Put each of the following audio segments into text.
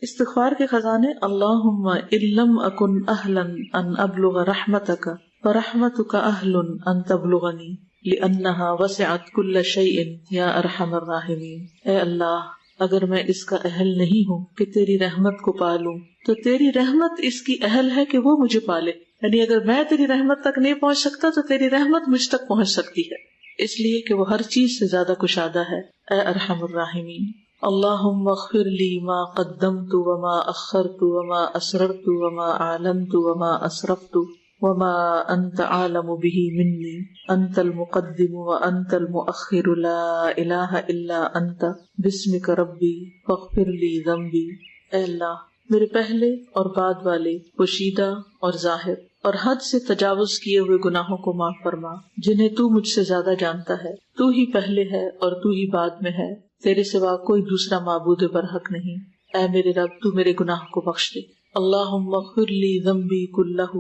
استغفار کے خزانے: اللہم ان لم اکن اہلا ان ابلغ رحمتک فرحمتک اہل ان تبلغنی لانہا وسعت کل شیء یا ارحم الراحمین۔ اے اللہ، اگر میں اس کا اہل نہیں ہوں کہ تیری رحمت کو پالوں تو تیری رحمت اس کی اہل ہے کہ وہ مجھے پالے، یعنی اگر میں تیری رحمت تک نہیں پہنچ سکتا تو تیری رحمت مجھ تک پہنچ سکتی ہے، اس لیے کہ وہ ہر چیز سے زیادہ کشادہ ہے۔ اے ارحم الراحمین۔ اللہم اغفر لی ما قدمت وما اخرت وما اسررت وما اعلنت وما اسرفت وما انت عالم به منی، انت المقدم وانت المؤخر لا الہ الا انت باسمک ربی فاغفر لی ذنبی۔ اے اللہ، میرے پہلے اور بعد والے، پوشیدہ اور ظاہر اور حد سے تجاوز کیے ہوئے گناہوں کو معاف فرما، جنہیں تو مجھ سے زیادہ جانتا ہے۔ تو ہی پہلے ہے اور تو ہی بعد میں ہے، تیرے سوا کوئی دوسرا معبود برحق نہیں۔ اے میرے رب، تو میرے گناہ کو بخش دے۔ اللہم اغفر لی ذنبی کلہ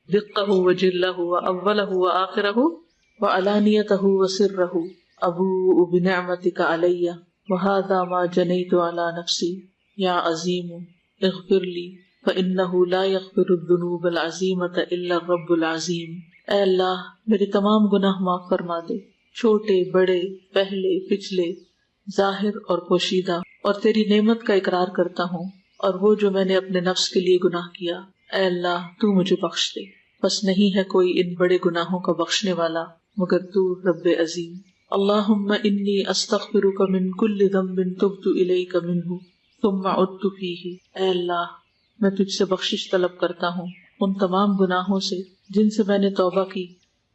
دقہ وجلہ واولہ وآخرہ وعلانیتہ وسرہ، ابوء بنعمتک علی وہذا ما جنیت علی نفسی، یا عظیم اغفر لی فإنہ لا یغفر الذنوب العظیمۃ الا الرب العظیم۔ اے اللہ، میرے تمام گناہ معاف فرما دے، چھوٹے بڑے، پہلے پچھلے، ظاہر اور پوشیدہ، اور تیری نعمت کا اقرار کرتا ہوں اور وہ جو میں نے اپنے نفس کے لیے گناہ کیا۔ اے اللہ، تو مجھے بخش دے، بس نہیں ہے کوئی ان بڑے گناہوں کا بخشنے والا مگر تو رب عظیم۔ اللہم انی استغفرک من کل ذنب تبت الیک منہ ثم عدت فیہ۔ اے اللہ، میں تجھ سے بخشش طلب کرتا ہوں ان تمام گناہوں سے جن سے میں نے توبہ کی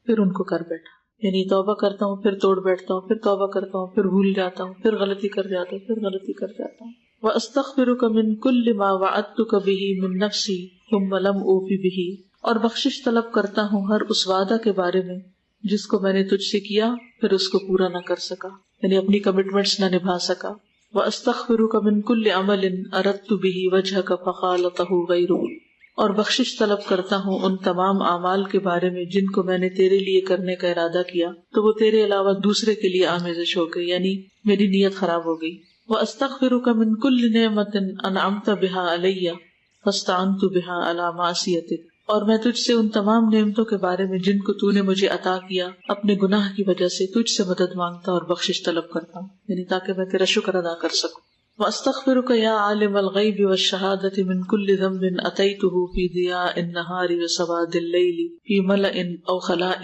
پھر ان کو کر بیٹھا، یعنی توبہ کرتا ہوں پھر توڑ بیٹھتا ہوں، پھر توبہ کرتا ہوں پھر بھول جاتا ہوں، پھر غلطی کر جاتا ہوں، پھر غلطی کر جاتا ہوں۔ وَأَسْتَغْفِرُكَ مِن كُلِّ مَا وَعَدتُّكَ بِهِ مِن نَفْسِي ثُمَّ لَمْ أُوفِ بِهِ، اور بخشش طلب کرتا ہوں ہر اس وعدہ کے بارے میں جس کو میں نے تجھ سے کیا پھر اس کو پورا نہ کر سکا، یعنی اپنی کمٹمنٹس نہ نبھا سکا۔ وَأَسْتَغْفِرُكَ مِن كُلِّ عَمَلٍ أَرَدتُّ بِهِ وَجْهَكَ فَخَالَطَهُ غَيْرُهُ، اور بخشش طلب کرتا ہوں ان تمام اعمال کے بارے میں جن کو میں نے تیرے لیے کرنے کا ارادہ کیا تو وہ تیرے علاوہ دوسرے کے لیے آمیزش ہو گئی، یعنی میری نیت خراب ہو گئی۔ وَأَسْتَغْفِرُكَ مِن كُلِّ نِعْمَةٍ أَنْعَمْتَ بِهَا عَلَيَّ فَاسْتَعَنْتُ بِهَا عَلَى مَعْصِيَتِكَ، اور میں تجھ سے ان تمام نعمتوں کے بارے میں جن کو تو نے مجھے عطا کیا اپنے گناہ کی وجہ سے تجھ سے مدد مانگتا اور بخشش طلب کرتا ہوں، یعنی تاکہ میں تیرا شکر ادا کر سکوں۔ وَأَسْتَغْفِرُكَ يَا عَالِمَ الْغَيْبِ وَالشَّهَادَةِ مِن كُلِّ ذَنبٍ أَتَيْتُهُ فِي ضِيَاءِ النَّهَارِ وَسَوَادِ اللَّيْلِ فِي مَلَإٍ أَوْ خَلَاءٍ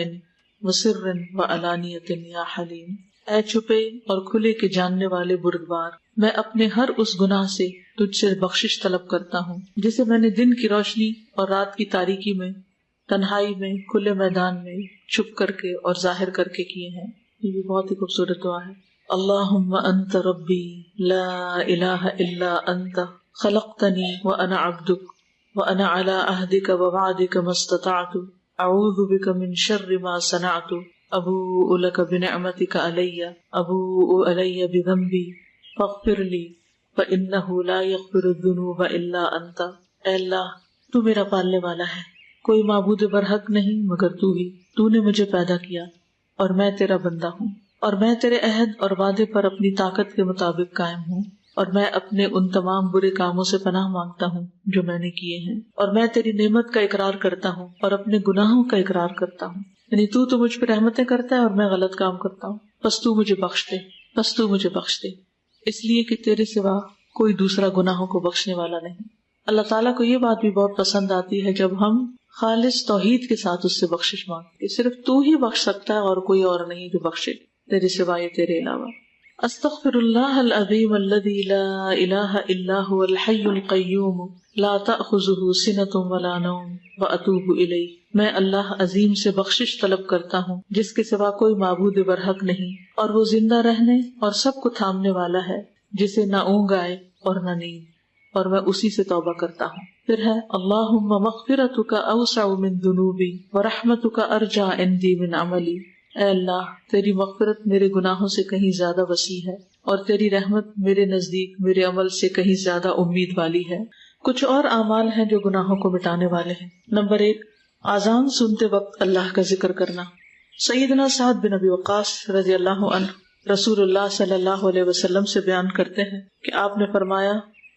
وَسِرٍّ وَعَلَانِيَةٍ يَا حَلِيمٌ۔ اے چھپے اور کھلے کے جاننے والے بردبار، میں اپنے ہر اس گناہ سے تجھ سے بخشش طلب کرتا ہوں جسے میں نے دن کی روشنی اور رات کی تاریکی میں، تنہائی میں، کھلے میدان میں، چھپ کر کے اور ظاہر کر کے کیے ہیں۔ یہ بھی بہت ہی خوبصورت دعا ہے۔ اللہم انت ربی لا الہ الا انت خلقتنی وانا عبدک وانا علی عہدک ووعدک ما استطعت اعوذ بک من شر ما صنعت ابوء لک بنعمتک علی ابوء علی بذنبی فاغفر لی فانہ لا یغفر الذنوب الا انت۔ اے اللہ، تو میرا پالنے والا ہے، کوئی معبود برحق نہیں مگر تو ہی، تو نے مجھے پیدا کیا اور میں تیرا بندہ ہوں، اور میں تیرے عہد اور وعدے پر اپنی طاقت کے مطابق قائم ہوں، اور میں اپنے ان تمام برے کاموں سے پناہ مانگتا ہوں جو میں نے کیے ہیں، اور میں تیری نعمت کا اقرار کرتا ہوں اور اپنے گناہوں کا اقرار کرتا ہوں، یعنی تو مجھ پہ رحمتیں کرتا ہے اور میں غلط کام کرتا ہوں، بس تو مجھے بخش دے، بس تو مجھے بخش دے، اس لیے کہ تیرے سوا کوئی دوسرا گناہوں کو بخشنے والا نہیں۔ اللہ تعالیٰ کو یہ بات بھی بہت پسند آتی ہے جب ہم خالص توحید کے ساتھ اس سے بخشش مانگتے، صرف تو ہی بخش سکتا ہے اور کوئی اور نہیں جو بخشے تیرے سوائے تیرے علاوہ۔ استغفر اللہ العظیم الذی لا الہ الا هو الحی القیوم لا تأخذہ سنۃ ولا نوم واتوب الیہ۔ میں اللہ عظیم سے بخشش طلب کرتا ہوں جس کے سوا کوئی معبود برحق نہیں، اور وہ زندہ رہنے اور سب کو تھامنے والا ہے، جسے نہ اونگ آئے اور نہ نیند، اور میں اسی سے توبہ کرتا ہوں۔ پھر ہے اللہم مغفرتک اوسع من ذنوبی ورحمتک ارجع عندی من عملی۔ اے اللہ، تیری مغفرت میرے گناہوں سے کہیں زیادہ وسیع ہے اور تیری رحمت میرے نزدیک میرے عمل سے کہیں زیادہ امید والی ہے۔ کچھ اور اعمال ہیں جو گناہوں کو مٹانے والے ہیں۔ نمبر 1، اذان سنتے وقت اللہ کا ذکر کرنا۔ سیدنا سعد بن ابی وقاص رضی اللہ عنہ رسول اللہ صلی اللہ علیہ وسلم سے بیان کرتے ہیں کہ آپ نے فرمایا،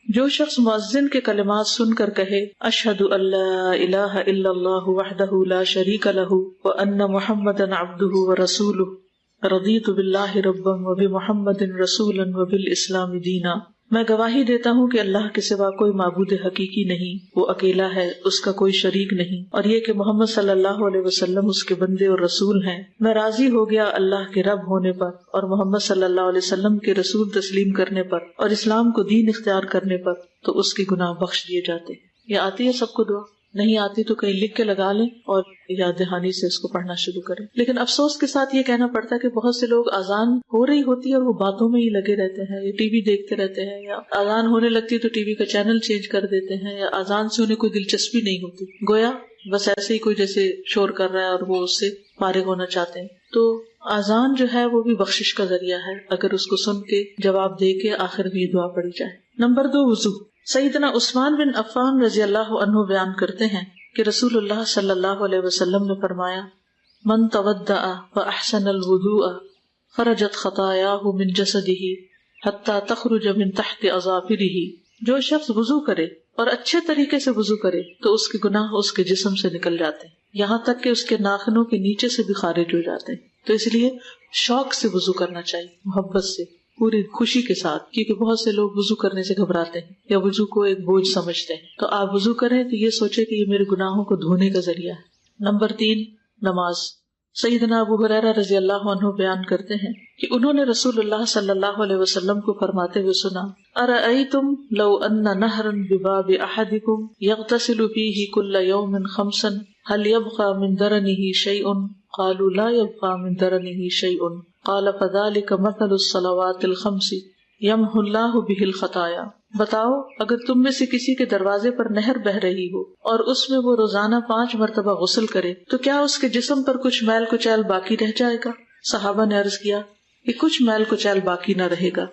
جو شخص مؤذن کے کلمات سن کر کہے اشہد ان لا الہ الا اللہ وحدہ لا شریک لہ وان محمدا عبدہ ورسولہ رضیت باللہ ربا وبمحمد رسولا وبالاسلام دینا، میں گواہی دیتا ہوں کہ اللہ کے سوا کوئی معبود حقیقی نہیں، وہ اکیلا ہے، اس کا کوئی شریک نہیں، اور یہ کہ محمد صلی اللہ علیہ وسلم اس کے بندے اور رسول ہیں۔ میں راضی ہو گیا اللہ کے رب ہونے پر اور محمد صلی اللہ علیہ وسلم کے رسول تسلیم کرنے پر اور اسلام کو دین اختیار کرنے پر، تو اس کے گناہ بخش دیے جاتے ہیں۔ یہ آتی ہے سب کو دعا؟ نہیں آتی تو کہیں لکھ کے لگا لیں اور یاد دہانی سے اس کو پڑھنا شروع کریں۔ لیکن افسوس کے ساتھ یہ کہنا پڑتا ہے کہ بہت سے لوگ اذان ہو رہی ہوتی ہے اور وہ باتوں میں ہی لگے رہتے ہیں، یا ٹی وی دیکھتے رہتے ہیں، یا اذان ہونے لگتی ہے تو ٹی وی کا چینل چینج کر دیتے ہیں، یا اذان سے انہیں کوئی دلچسپی نہیں ہوتی، گویا بس ایسے ہی کوئی جیسے شور کر رہا ہے اور وہ اس سے فارغ ہونا چاہتے ہیں۔ تو اذان جو ہے وہ بھی بخشش کا ذریعہ ہے، اگر اس کو سن کے جواب دے کے آخر میں یہ دعا پڑھی جائے۔ نمبر 2، وضو۔ سیدنا عثمان بن عفان رضی اللہ عنہ بیان کرتے ہیں کہ رسول اللہ صلی اللہ علیہ وسلم نے فرمایا، من تودع فاحسن الوضوء خرجت خطاياه من جسده حتى تخرج من تحت اظافره، جو شخص وضو کرے اور اچھے طریقے سے وضو کرے تو اس کے گناہ اس کے جسم سے نکل جاتے ہیں، یہاں تک کہ اس کے ناخنوں کے نیچے سے بھی خارج ہو جاتے ہیں۔ تو اس لیے شوق سے وضو کرنا چاہیے، محبت سے، پوری خوشی کے ساتھ، کیونکہ بہت سے لوگ وضو کرنے سے گھبراتے ہیں یا وضو کو ایک بوجھ سمجھتے ہیں۔ تو آپ وضو کریں تو یہ سوچیں کہ یہ میرے گناہوں کو دھونے کا ذریعہ ہے۔ نمبر 3، نماز۔ سیدنا ابو ہریرہ رضی اللہ عنہ بیان کرتے ہیں کہ انہوں نے رسول اللہ صلی اللہ علیہ وسلم کو فرماتے ہوئے سنا، ارأیتم لو ان نہرا بباب احدکم یغتسل فیہ کل یوم 5 هل يبقى من درنه شیء؟ قالوا لا يبقى من درنه شیء قال فذلك مثل الصلوات الخمس يمحو الله به الخطايا۔ بتاؤ، اگر تم میں سے کسی کے دروازے پر نہر بہ رہی ہو اور اس میں وہ روزانہ 5 مرتبہ غسل کرے تو کیا اس کے جسم پر کچھ میل کچیل باقی رہ جائے گا؟ صحابہ نے عرض کیا کہ کچھ میل کچیل باقی نہ رہے گا۔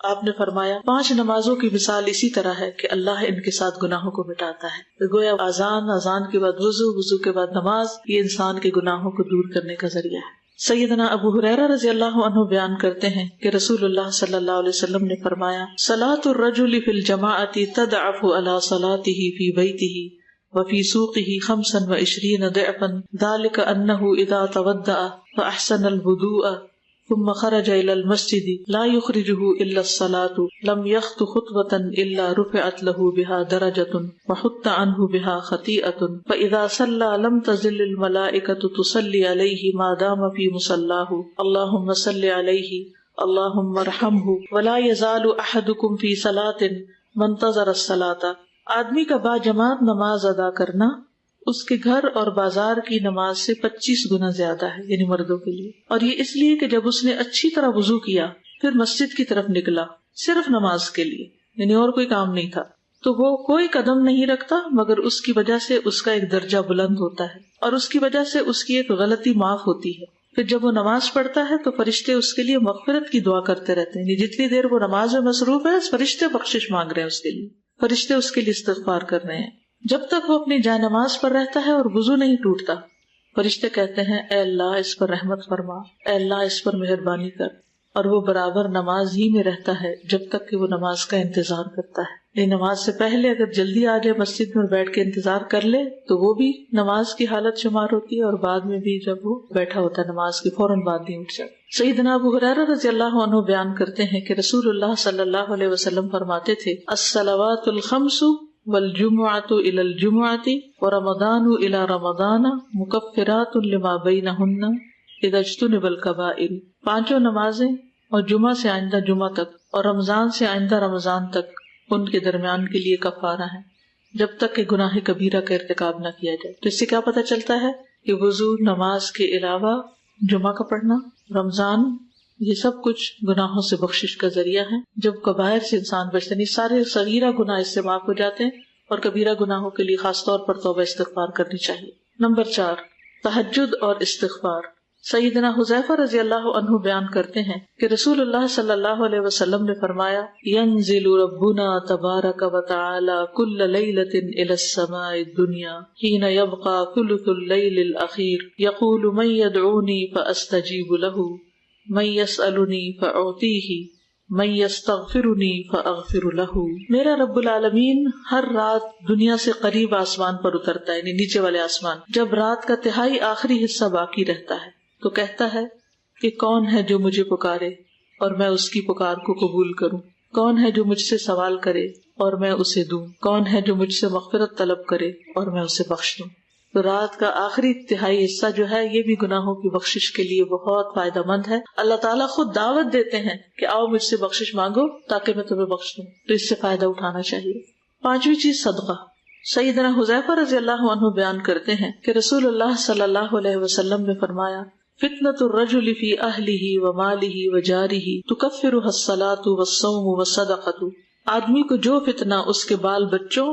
آپ نے فرمایا 5 نمازوں کی مثال اسی طرح ہے کہ اللہ ان کے ساتھ گناہوں کو مٹاتا ہے۔ گویا اذان کے بعد وضو کے بعد نماز، یہ انسان کے گناہوں کو دور کرنے کا ذریعہ ہے۔ سیدنا ابو ہریرہ رضی اللہ عنہ بیان کرتے ہیں کہ رسول اللہ صلی اللہ علیہ وسلم نے فرمایا، صلاة الرجل فی الجماعة تضعف علی صلاته فی بیتہ وفی سوقہ 25 ضعفا ذلک انہ اذا تودع فاحسن الوضوء ثم خرج الى المسجد لا يخرجه الا الصلاة لم يخط خطوة الا رفعت له بها درجة وحط عنه بها خطيئة فاذا صلى لم تزل الملائكة تصلي عليه ما دام في مصلاه اللهم صل عليه اللهم ارحمه ولا يزال احدكم في صلاة منتظر الصلاة۔ آدمی کا با جماعت نماز ادا کرنا اس کے گھر اور بازار کی نماز سے 25 گنا زیادہ ہے، یعنی مردوں کے لیے، اور یہ اس لیے کہ جب اس نے اچھی طرح وضو کیا پھر مسجد کی طرف نکلا صرف نماز کے لیے، یعنی اور کوئی کام نہیں تھا، تو وہ کوئی قدم نہیں رکھتا مگر اس کی وجہ سے اس کا ایک درجہ بلند ہوتا ہے اور اس کی وجہ سے اس کی ایک غلطی معاف ہوتی ہے۔ پھر جب وہ نماز پڑھتا ہے تو فرشتے اس کے لیے مغفرت کی دعا کرتے رہتے ہیں، جتنی دیر وہ نماز میں مصروف ہے فرشتے بخشش مانگ رہے ہیں اس کے لیے، فرشتے اس کے لیے استغفار کر رہے ہیں۔ جب تک وہ اپنی جائے نماز پر رہتا ہے اور وضو نہیں ٹوٹتا، فرشتے کہتے ہیں اے اللہ اس پر رحمت فرما، اے اللہ اس پر مہربانی کر، اور وہ برابر نماز ہی میں رہتا ہے جب تک کہ وہ نماز کا انتظار کرتا ہے۔ نماز سے پہلے اگر جلدی آ جائے مسجد میں اور بیٹھ کے انتظار کر لے تو وہ بھی نماز کی حالت شمار ہوتی ہے، اور بعد میں بھی جب وہ بیٹھا ہوتا ہے نماز کے فوراً بعد نہیں اٹھ جاتا۔ سیدنا ابو ہریرہ رضی اللہ عنہ بیان کرتے ہیں کہ رسول اللہ صلی اللہ علیہ وسلم فرماتے تھے، الصلوات الخمس والجمعۃ الی الجمعۃ ورمضان الی رمضان مکفرات لما بینہن اذا اجتنب الکبائر۔ 5 نمازیں اور جمعہ سے آئندہ جمعہ تک اور رمضان سے آئندہ رمضان تک ان کے درمیان کے لیے کفارہ ہے جب تک کہ گناہ کبیرہ کا ارتکاب نہ کیا جائے۔ تو اس سے کیا پتہ چلتا ہے کہ وضو، نماز کے علاوہ جمعہ کا پڑھنا، رمضان، یہ سب کچھ گناہوں سے بخشش کا ذریعہ ہے۔ جب کبائر سے انسان بچتا نہیں، سارے صغیرہ گناہ اس سے معاف ہو جاتے ہیں، اور کبیرہ گناہوں کے لیے خاص طور پر توبہ استغفار کرنی چاہیے۔ نمبر 4، تہجد اور استغفار۔ سیدنا حذیفہ رضی اللہ عنہ بیان کرتے ہیں کہ رسول اللہ صلی اللہ علیہ وسلم نے فرمایا، ينزل ربنا تبارک وتعالی كل ليلة الى السماء الدنيا حين يبقى ثلث الليل الاخير يقول من يدعوني فاستجيب له من يسألني فأعطيه من یستغفرنی فاغفر لہ، میرا رب العالمین ہر رات دنیا سے قریب آسمان پر اترتا ہے، یعنی نیچے والے آسمان، جب رات کا تہائی آخری حصہ باقی رہتا ہے تو کہتا ہے کہ کون ہے جو مجھے پکارے اور میں اس کی پکار کو قبول کروں، کون ہے جو مجھ سے سوال کرے اور میں اسے دوں، کون ہے جو مجھ سے مغفرت طلب کرے اور میں اسے بخش دوں۔ تو رات کا آخری تہائی حصہ جو ہے یہ بھی گناہوں کی بخشش کے لیے بہت فائدہ مند ہے۔ اللہ تعالیٰ خود دعوت دیتے ہیں کہ آؤ مجھ سے بخشش مانگو تاکہ میں تمہیں بخش دوں، تو اس سے فائدہ اٹھانا چاہیے۔ پانچویں چیز صدقہ۔ سیدنا حذیفہ رضی اللہ عنہ بیان کرتے ہیں کہ رسول اللہ صلی اللہ علیہ وسلم نے فرمایا، فتنة الرجل فی اہلہ ومالہ وجارہ تکفرها الصلاة والصوم والصدقة، آدمی کو جو فتنہ اس کے بال بچوں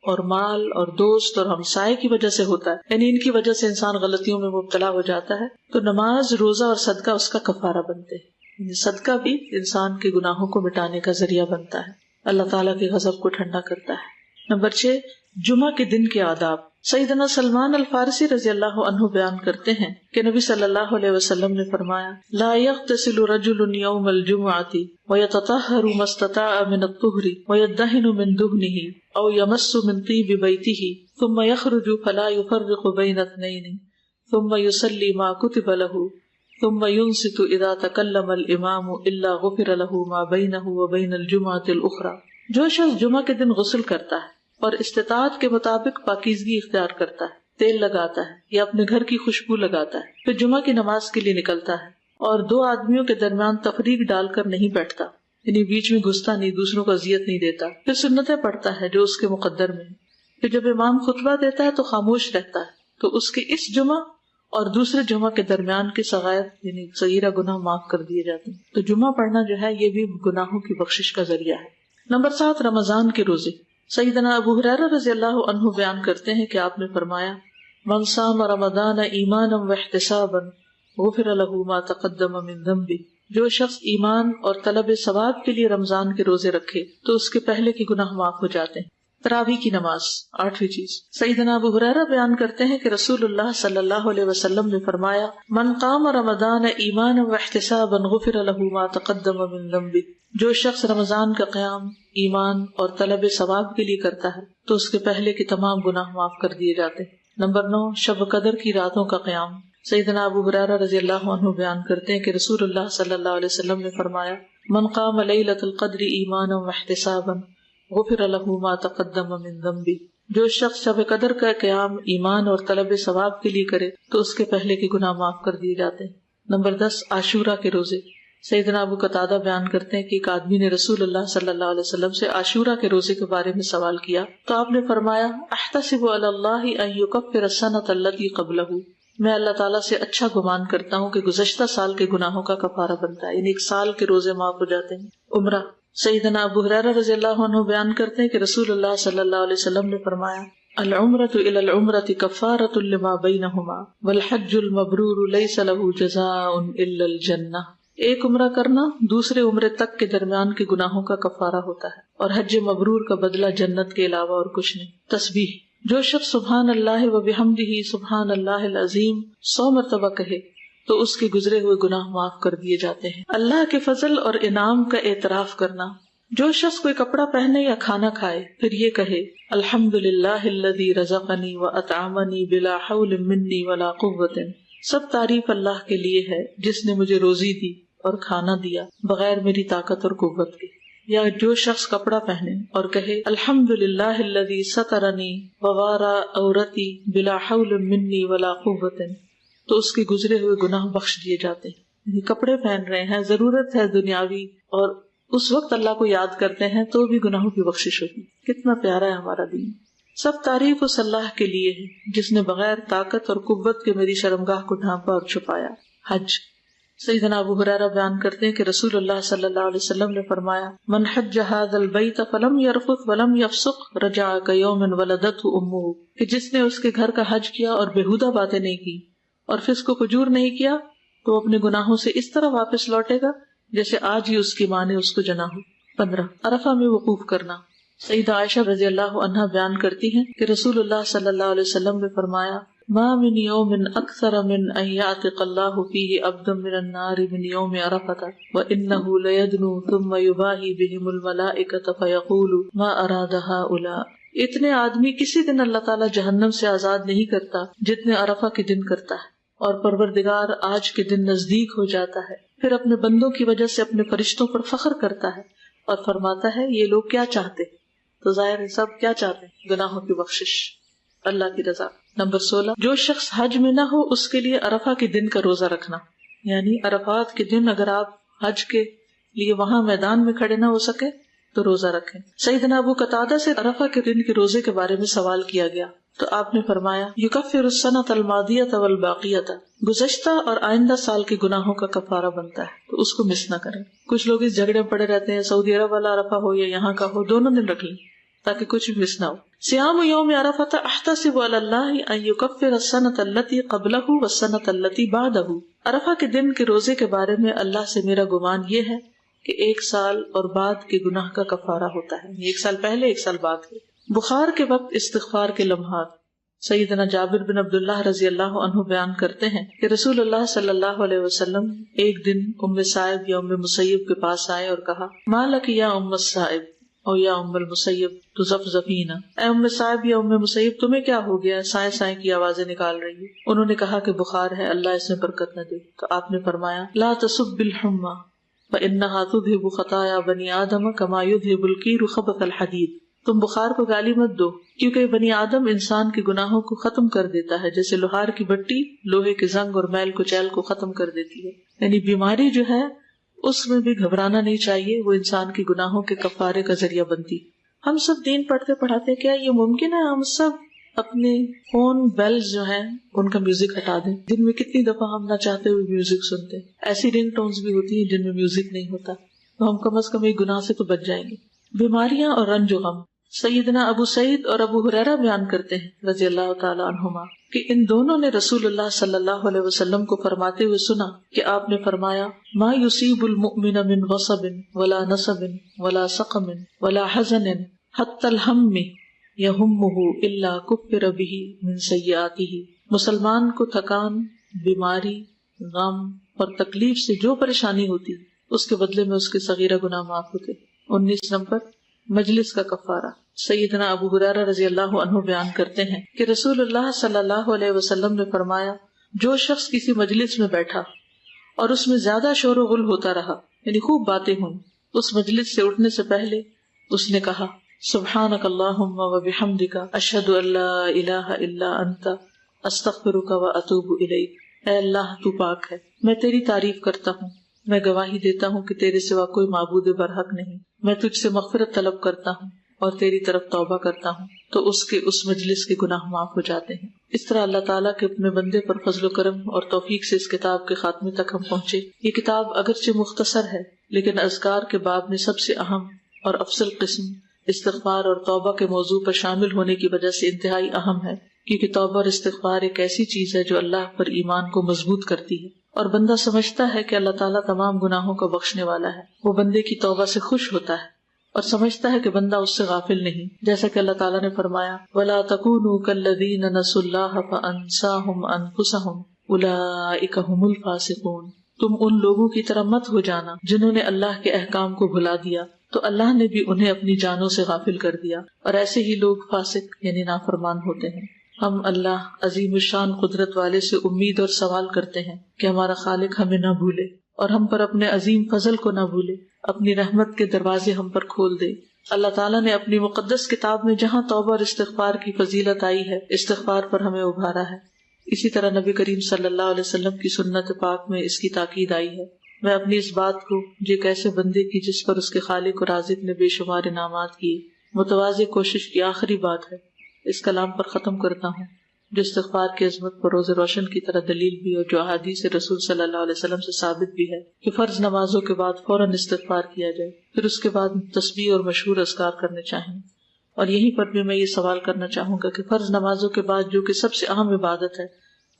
اور مال اور دوست اور ہمسائے کی وجہ سے ہوتا ہے، یعنی ان کی وجہ سے انسان غلطیوں میں مبتلا ہو جاتا ہے، تو نماز، روزہ اور صدقہ اس کا کفارہ بنتے ہیں۔ یعنی صدقہ بھی انسان کے گناہوں کو مٹانے کا ذریعہ بنتا ہے، اللہ تعالیٰ کے غضب کو ٹھنڈا کرتا ہے۔ نمبر 6، جمعہ کے دن کے آداب۔ سیدنا سلمان الفارسی رضی اللہ عنہ بیان کرتے ہیں کہ نبی صلی اللہ علیہ وسلم نے فرمایا، لا يغتسل رجل يوم الجمعة ويتطهر ما استطاع من الطهر ويدهن من دهنه او يمس من طيب بيته ثم يخرج فلا يفرق بين اثنين ثم يصلي ما كتب له ثم ينصت اذا تكلم الامام الا غفر له ما بينه وبين الجمعة الاخرى۔ جو شخص جمعہ کے دن غسل کرتا ہے اور استطاعت کے مطابق پاکیزگی اختیار کرتا ہے، تیل لگاتا ہے یا اپنے گھر کی خوشبو لگاتا ہے، پھر جمعہ کی نماز کے لیے نکلتا ہے اور دو آدمیوں کے درمیان تفریق ڈال کر نہیں بیٹھتا، یعنی بیچ میں گھستا نہیں، دوسروں کو اذیت نہیں دیتا، پھر سنتیں پڑھتا ہے جو اس کے مقدر میں، پھر جب امام خطبہ دیتا ہے تو خاموش رہتا ہے، تو اس کے اس جمعہ اور دوسرے جمعہ کے درمیان کے صغائر یعنی صغیرہ گناہ معاف کر دیے جاتے ہیں۔ تو جمعہ پڑھنا جو ہے یہ بھی گناہوں کی بخشش کا ذریعہ ہے۔ نمبر 7، رمضان کے روزے۔ سیدنا ابو ہریرہ رضی اللہ عنہ بیان کرتے ہیں کہ آپ نے فرمایا، من صام رمضان ایمانا واحتسابا غفر له ما تقدم من ذنبه، جو شخص ایمان اور طلب ثواب کے لیے رمضان کے روزے رکھے تو اس کے پہلے کے گناہ معاف ہو جاتے ہیں۔ تراویح کی نماز، 8ویں چیز۔ سیدنا ابو ہریرہ بیان کرتے ہیں کہ رسول اللہ صلی اللہ علیہ وسلم نے فرمایا، من قام رمضان ایمانا واحتسابا غفر له ما تقدم من ذنبه، جو شخص رمضان کا قیام ایمان اور طلب ثواب کے لیے کرتا ہے تو اس کے پہلے کے تمام گناہ معاف کر دیے جاتے ہیں۔ نمبر 9، شب قدر کی راتوں کا قیام۔ سیدنا ابو ہریرہ رضی اللہ عنہ بیان کرتے ہیں کہ رسول اللہ صلی اللہ علیہ وسلم نے فرمایا، من قام لیلۃ القدر ایمانا واحتسابا غفر له ما تقدم من ذنبه، جو شخص شب قدر کا قیام ایمان اور طلب ثواب کے لیے کرے تو اس کے پہلے کے گناہ معاف کر دیے جاتے ہیں۔ نمبر 10، عاشورہ کے روزے۔ سیدنا ابو قتادہ بیان کرتے ہیں کہ ایک آدمی نے رسول اللہ صلی اللہ علیہ وسلم سے عاشورہ کے روزے کے بارے میں سوال کیا تو آپ نے فرمایا، احتسب علی اللہ ان یکفر السنۃ التی قبلہ، میں اللہ تعالیٰ سے اچھا گمان کرتا ہوں کہ گزشتہ سال کے گناہوں کا کفارہ بنتا ہے، یعنی ایک سال کے روزے معاف ہو جاتے ہیں۔ عمرہ۔ سیدنا ابو ہریرہ رضی اللہ عنہ بیان کرتے ہیں کہ رسول اللہ صلی اللہ علیہ وسلم نے فرمایا، العمرۃ الی العمرۃ کفارۃ لما بینہما والحج المبرور لیس لہ جزاء الا الجنہ، ایک عمرہ کرنا دوسرے عمرے تک کے درمیان کے گناہوں کا کفارہ ہوتا ہے اور حج مبرور کا بدلہ جنت کے علاوہ اور کچھ نہیں۔ تسبیح۔ جو شخص سبحان اللہ و بحمدہ سبحان اللہ العظیم 100 مرتبہ کہے تو اس کے گزرے ہوئے گناہ معاف کر دیے جاتے ہیں۔ اللہ کے فضل اور انعام کا اعتراف کرنا۔ جو شخص کوئی کپڑا پہنے یا کھانا کھائے پھر یہ کہے، الحمدللہ الذی رزقنی واطعمنی بلا حول منی ولا قوت، سب تعریف اللہ کے لیے ہے جس نے مجھے روزی دی اور کھانا دیا بغیر میری طاقت اور قوت کے۔ یا جو شخص کپڑا پہنے اور کہے، الحمدللہ الذی سترنی ووارا عورتی بلا حول منی ولا قوت، تو اس کے گزرے ہوئے گناہ بخش دیے جاتے ہیں۔ یعنی کپڑے پہن رہے ہیں، ضرورت ہے دنیاوی، اور اس وقت اللہ کو یاد کرتے ہیں تو بھی گناہوں کی بخشش ہوتی۔ کتنا پیارا ہے ہمارا دین۔ سب تعریف اس اللہ کے لیے ہے جس نے بغیر طاقت اور قوت کے میری شرمگاہ کو ڈھانپا اور چھپایا۔ حج۔ سیدنا ابو ہریرہ بیان کرتے ہیں کہ رسول اللہ صلی اللہ علیہ وسلم نے فرمایا، من حج ھذا البیت فلم یرفث ولم یفسق رجع کیوم ولدته امہ، کہ جس نے اس کے گھر کا حج کیا اور بیہودہ باتیں نہیں کی اور فسق و فجور نہیں کیا تو اپنے گناہوں سے اس طرح واپس لوٹے گا جیسے آج ہی اس کی ماں نے اس کو جنا ہو۔ 15، عرفہ میں وقوف کرنا۔ سیدہ عائشہ رضی اللہ عنہا بیان کرتی ہیں کہ رسول اللہ صلی اللہ علیہ وسلم نے فرمایا، ما من یوم اکثر من ان یعتق اللہ فیہ عبدا من النار من یوم عرفۃ وانہ لیدنو ثم یباہی بہم الملائکۃ فیقول ما اراد ہؤلاء. اتنے آدمی کسی دن اللہ تعالیٰ جہنم سے آزاد نہیں کرتا جتنے عرفہ کے دن کرتا ہے. اور پروردگار آج کے دن نزدیک ہو جاتا ہے، پھر اپنے بندوں کی وجہ سے اپنے فرشتوں پر فخر کرتا ہے اور فرماتا ہے یہ لوگ کیا چاہتے. تو ظاہر ہے سب کیا چاہتے ہیں؟ گناہوں کی بخشش، اللہ کی رضا. نمبر 16، جو شخص حج میں نہ ہو اس کے لیے عرفہ کے دن کا روزہ رکھنا. یعنی عرفات کے دن اگر آپ حج کے لیے وہاں میدان میں کھڑے نہ ہو سکے تو روزہ رکھیں. سیدنا ابو قتادہ سے عرفہ کے دن کے روزے کے بارے میں سوال کیا گیا تو آپ نے فرمایا یکفر السنۃ الماضیۃ والباقیۃ، گزشتہ اور آئندہ سال کے گناہوں کا کفارہ بنتا ہے تو اس کو مس نہ کریں. کچھ لوگ اس جھگڑے میں پڑے رہتے ہیں سعودی عرب والا عرفہ ہو یا یہاں کا ہو، دونوں دن رکھ لیں تاکہ کچھ بھی مس نہ ہو. صیام یوم عرفۃ احتسب علی اللہ ان یکفر السنۃ التی قبلہ والسنۃ التی بعدہ. عرفہ کے دن کے روزے کے بارے میں اللہ سے میرا گمان یہ ہے کہ ایک سال اور بعد کے گناہ کا کفارہ ہوتا ہے، ایک سال پہلے ایک سال بعد کے. بخار کے وقت استغفار کے لمحات. سیدنا جابر بن عبداللہ رضی اللہ عنہ بیان کرتے ہیں کہ رسول اللہ صلی اللہ علیہ وسلم ایک دن ام سائب یا ام مسیب کے پاس آئے اور کہا ما لک یا ام السائب او یا ام المسیب تزفزفین، اے ام سائب یا ام مسیب تمہیں کیا ہو گیا، سائیں سائیں کی آوازیں نکال رہی ہے. انہوں نے کہا کہ بخار ہے، اللہ اس میں برکت نہ دے. تو آپ نے فرمایا لا تسب الحمى فإنها تذهب خطايا بني آدم كما يذهب القير خبث الحديد. تم بخار کو گالی مت دو کیونکہ بنی آدم انسان کے گناہوں کو ختم کر دیتا ہے جیسے لوہار کی بٹی لوہے کے زنگ اور میل کچیل کو ختم کر دیتی ہے. یعنی بیماری جو ہے اس میں بھی گھبرانا نہیں چاہیے، وہ انسان کے گناہوں کے کفارے کا ذریعہ بنتی. ہم سب دین پڑھتے پڑھاتے کیا یہ ممکن ہے ہم سب اپنے فون بیلز جو ہیں ان کا میوزک ہٹا دیں؟ دن میں کتنی دفعہ ہم نہ چاہتے ہوئے میوزک سنتے ہیں. ایسی رنگ ٹونز بھی ہوتی ہیں جن میں میوزک نہیں ہوتا، تو ہم کم از کم ایک گناہ سے تو بچ جائیں گے. بیماریاں اور رنج و غم. سیدنا ابو سعید اور ابو ہریرہ بیان کرتے ہیں رضی اللہ تعالی عنہما کہ ان دونوں نے رسول اللہ صلی اللہ علیہ وسلم کو فرماتے ہوئے سنا کہ آپ نے فرمایا ما یصیب المؤمن من غصب ولا نصب ولا سقم ولا حزن حتى الهم یہمہ الا کفر به من سیئاتہ. مسلمان کو تھکان، بیماری، غم اور تکلیف سے جو پریشانی ہوتی اس کے بدلے میں اس کے صغیرہ گناہ معاف ہوتے. 19 نمبر مجلس کا کفارہ. سیدنا ابو ہریرہ رضی اللہ عنہ بیان کرتے ہیں کہ رسول اللہ صلی اللہ علیہ وسلم نے فرمایا جو شخص کسی مجلس میں بیٹھا اور اس میں زیادہ شور و غل ہوتا رہا، یعنی خوب باتیں ہوں، اس مجلس سے اٹھنے سے پہلے اس نے کہا سبحانک اللہم وبحمدک اشہد ان لا الہ الا انت استغفرک واتوب الیک. اے اللہ تو پاک ہے، میں تیری تعریف کرتا ہوں، میں گواہی دیتا ہوں کہ تیرے سوا کوئی معبود برحق نہیں، میں تجھ سے مغفرت طلب کرتا ہوں اور تیری طرف توبہ کرتا ہوں. تو اس مجلس کے گناہ معاف ہو جاتے ہیں. اس طرح اللہ تعالیٰ کے اپنے بندے پر فضل و کرم اور توفیق سے اس کتاب کے خاتمے تک ہم پہنچے. یہ کتاب اگرچہ مختصر ہے لیکن اذکار کے باب میں سب سے اہم اور افضل قسم استغفار اور توبہ کے موضوع پر شامل ہونے کی وجہ سے انتہائی اہم ہے، کیونکہ توبہ اور استغفار ایک ایسی چیز ہے جو اللہ پر ایمان کو مضبوط کرتی ہے اور بندہ سمجھتا ہے کہ اللہ تعالیٰ تمام گناہوں کو بخشنے والا ہے. وہ بندے کی توبہ سے خوش ہوتا ہے اور سمجھتا ہے کہ بندہ اس سے غافل نہیں، جیسا کہ اللہ تعالیٰ نے فرمایا وَلَا تَكُونُوا كَالَّذِينَ نَسُوا اللَّهَ فَأَنسَاهُمْ أَنفُسَهُمْ أُولَئِكَ هُمُ الْفَاسِقُونَ. تم ان لوگوں کی طرح مت ہو جانا جنہوں نے اللہ کے احکام کو بھلا دیا تو اللہ نے بھی انہیں اپنی جانوں سے غافل کر دیا، اور ایسے ہی لوگ فاسق یعنی نافرمان ہوتے ہیں. ہم اللہ عظیم الشان قدرت والے سے امید اور سوال کرتے ہیں کہ ہمارا خالق ہمیں نہ بھولے اور ہم پر اپنے عظیم فضل کو نہ بھولے، اپنی رحمت کے دروازے ہم پر کھول دے. اللہ تعالیٰ نے اپنی مقدس کتاب میں جہاں توبہ اور استغفار کی فضیلت آئی ہے، استغفار پر ہمیں ابھارا ہے. اسی طرح نبی کریم صلی اللہ علیہ وسلم کی سنت پاک میں اس کی تاکید آئی ہے. میں اپنی اس بات کو جو ایک ایسے بندے کی جس پر اس کے خالق اور رازق نے بے شمار انعامات کیے متواضع کوشش کی آخری بات ہے، اس کلام پر ختم کرتا ہوں جو استغفار کی عظمت پر روز روشن کی طرح دلیل بھی اور جو احادیث رسول صلی اللہ علیہ وسلم سے ثابت بھی ہے کہ فرض نمازوں کے بعد فوراً استغفار کیا جائے، پھر اس کے بعد تسبیح اور مشہور اذکار کرنے چاہیے. اور یہیں پر بھی میں یہ سوال کرنا چاہوں گا کہ فرض نمازوں کے بعد جو کہ سب سے اہم عبادت ہے،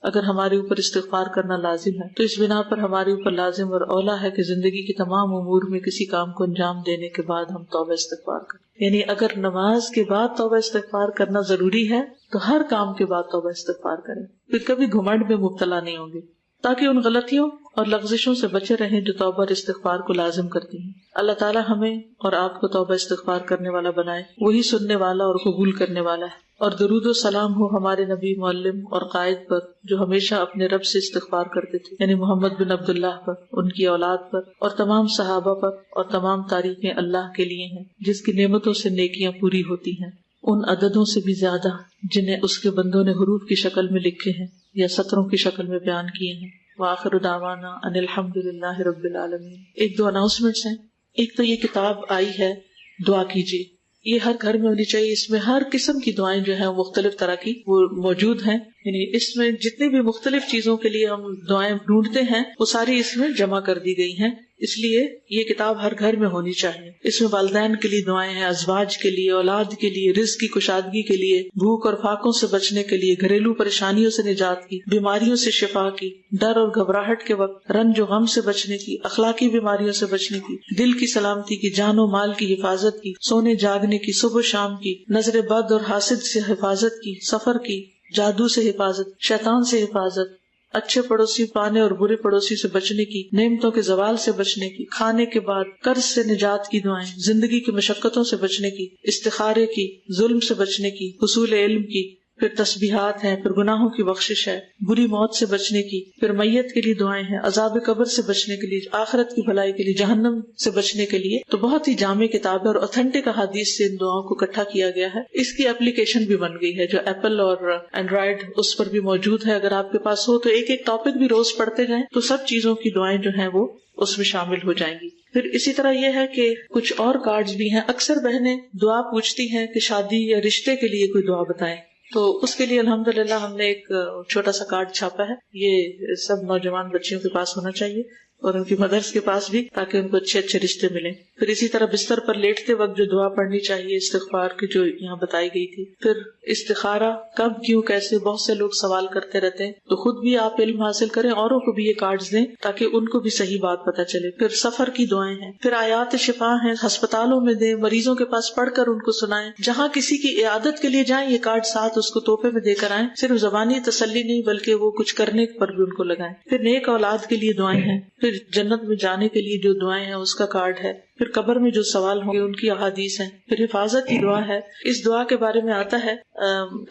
اگر ہمارے اوپر استغفار کرنا لازم ہے تو اس بنا پر ہمارے اوپر لازم اور اولا ہے کہ زندگی کے تمام امور میں کسی کام کو انجام دینے کے بعد ہم توبہ استغفار کریں. یعنی اگر نماز کے بعد توبہ استغفار کرنا ضروری ہے تو ہر کام کے بعد توبہ استغفار کریں. پھر کبھی گھمنڈ میں مبتلا نہیں ہوں گے تاکہ ان غلطیوں اور لغزشوں سے بچے رہیں جو توبہ اور استغفار کو لازم کرتی ہیں. اللہ تعالی ہمیں اور آپ کو توبہ استغفار کرنے والا بنائے. وہی سننے والا اور قبول کرنے والا ہے. اور درود و سلام ہو ہمارے نبی، معلم اور قائد پر جو ہمیشہ اپنے رب سے استغفار کرتے تھے، یعنی محمد بن عبداللہ پر، ان کی اولاد پر اور تمام صحابہ پر. اور تمام تعریفیں اللہ کے لیے ہیں جس کی نعمتوں سے نیکیاں پوری ہوتی ہیں، ان عددوں سے بھی زیادہ جنہیں اس کے بندوں نے حروف کی شکل میں لکھے ہیں یا سطروں کی شکل میں بیان کیے ہیں. وآخر دعوانا ان الحمد للہ رب العالمین. ایک دو اناؤنسمنٹس ہیں. ایک تو یہ کتاب آئی ہے دعا کیجیے، یہ ہر گھر میں ہونی چاہیے. اس میں ہر قسم کی دعائیں جو ہیں مختلف طرح کی وہ موجود ہیں. یعنی اس میں جتنی بھی مختلف چیزوں کے لیے ہم دعائیں ڈھونڈتے ہیں وہ ساری اس میں جمع کر دی گئی ہیں. اس لیے یہ کتاب ہر گھر میں ہونی چاہیے. اس میں والدین کے لیے دعائیں ہیں، ازواج کے لیے، اولاد کے لیے، رزق کی کشادگی کے لیے، بھوک اور فاقوں سے بچنے کے لیے، گھریلو پریشانیوں سے نجات کی، بیماریوں سے شفا کی، ڈر اور گھبراہٹ کے وقت رنج و غم سے بچنے کی، اخلاقی بیماریوں سے بچنے کی، دل کی سلامتی کی، جان و مال کی حفاظت کی، سونے جاگنے کی، صبح و شام کی، نظر بد اور حاسد سے حفاظت کی، سفر کی، جادو سے حفاظت، شیطان سے حفاظت، اچھے پڑوسی پانے اور برے پڑوسی سے بچنے کی، نعمتوں کے زوال سے بچنے کی، کھانے کے بعد قرض سے نجات کی دعائیں، زندگی کی مشقتوں سے بچنے کی، استخارے کی، ظلم سے بچنے کی، حصول علم کی، پھر تسبیحات ہیں، پھر گناہوں کی بخشش ہے، بری موت سے بچنے کی، پھر میت کے لیے دعائیں ہیں، عذاب قبر سے بچنے کے لیے، آخرت کی بھلائی کے لیے، جہنم سے بچنے کے لیے. تو بہت ہی جامع کتاب ہے اور اوتھینٹک احادیث سے ان دعاؤں کو اکٹھا کیا گیا ہے. اس کی اپلیکیشن بھی بن گئی ہے جو ایپل اور اینڈرائڈ اس پر بھی موجود ہے. اگر آپ کے پاس ہو تو ایک ایک ٹاپک بھی روز پڑھتے جائیں تو سب چیزوں کی دعائیں جو ہیں وہ اس میں شامل ہو جائیں گی. پھر اسی طرح یہ ہے کہ کچھ اور کارڈز بھی ہیں. اکثر بہنیں دعا پوچھتی ہیں کہ شادی یا رشتے کے لیے کوئی دعا بتائیں، تو اس کے لیے الحمدللہ ہم نے ایک چھوٹا سا کارڈ چھاپا ہے. یہ سب نوجوان بچیوں کے پاس ہونا چاہیے اور ان کی مدرس کے پاس بھی، تاکہ ان کو اچھے اچھے رشتے ملیں. پھر اسی طرح بستر پر لیٹتے وقت جو دعا پڑھنی چاہیے استغفار کی جو یہاں بتائی گئی تھی. پھر استخارہ کب، کیوں، کیسے، بہت سے لوگ سوال کرتے رہتے ہیں، تو خود بھی آپ علم حاصل کریں، اوروں کو بھی یہ کارڈز دیں تاکہ ان کو بھی صحیح بات پتہ چلے. پھر سفر کی دعائیں ہیں. پھر آیات شفا ہیں، ہسپتالوں میں دیں، مریضوں کے پاس پڑھ کر ان کو سنائیں. جہاں کسی کی عیادت کے لیے جائیں یہ کارڈ ساتھ اس کو تحفے میں دے کر آئیں. صرف زبانی تسلی نہیں بلکہ وہ کچھ کرنے پر بھی ان کو لگائیں. پھر نیک اولاد کے لیے دعائیں ہیں. پھر جنت میں جانے کے لیے جو دعائیں ہیں اس کا کارڈ ہے. پھر قبر میں جو سوال ہوں گے ان کی احادیث ہیں. پھر حفاظت کی دعا ہے. اس دعا کے بارے میں آتا ہے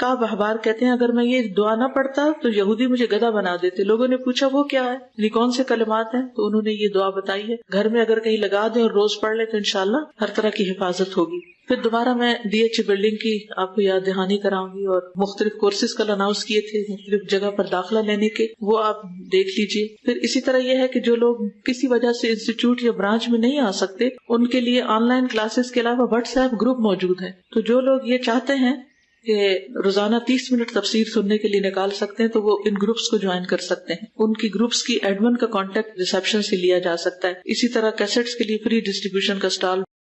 کعب احبار کہتے ہیں اگر میں یہ دعا نہ پڑھتا تو یہودی مجھے گدھا بنا دیتے. لوگوں نے پوچھا وہ کیا ہے، یہ کون سے کلمات ہیں، تو انہوں نے یہ دعا بتائی ہے. گھر میں اگر کہیں لگا دیں اور روز پڑھ لیں تو انشاءاللہ ہر طرح کی حفاظت ہوگی. پھر دوبارہ میں ڈی ایچ بلڈنگ کی آپ کو یاد دہانی کراؤں گی، اور مختلف کورسز کل اناؤنس کیے تھے مختلف جگہ پر داخلہ لینے کے، وہ آپ دیکھ لیجئے. پھر اسی طرح یہ ہے کہ جو لوگ کسی وجہ سے انسٹیٹیوٹ یا برانچ میں نہیں آ سکتے ان کے لیے آن لائن کلاسز کے علاوہ واٹس ایپ گروپ موجود ہیں. تو جو لوگ یہ چاہتے ہیں کہ روزانہ 30 منٹ تفسیر سننے کے لیے نکال سکتے ہیں تو وہ ان گروپس کو جوائن کر سکتے ہیں. ان کی گروپس کی ایڈمن کا کانٹیکٹ ریسیپشن سے لیا جا سکتا ہے. اسی طرح کیسٹس کے لیے فری ڈسٹریبیوشن کا اسٹال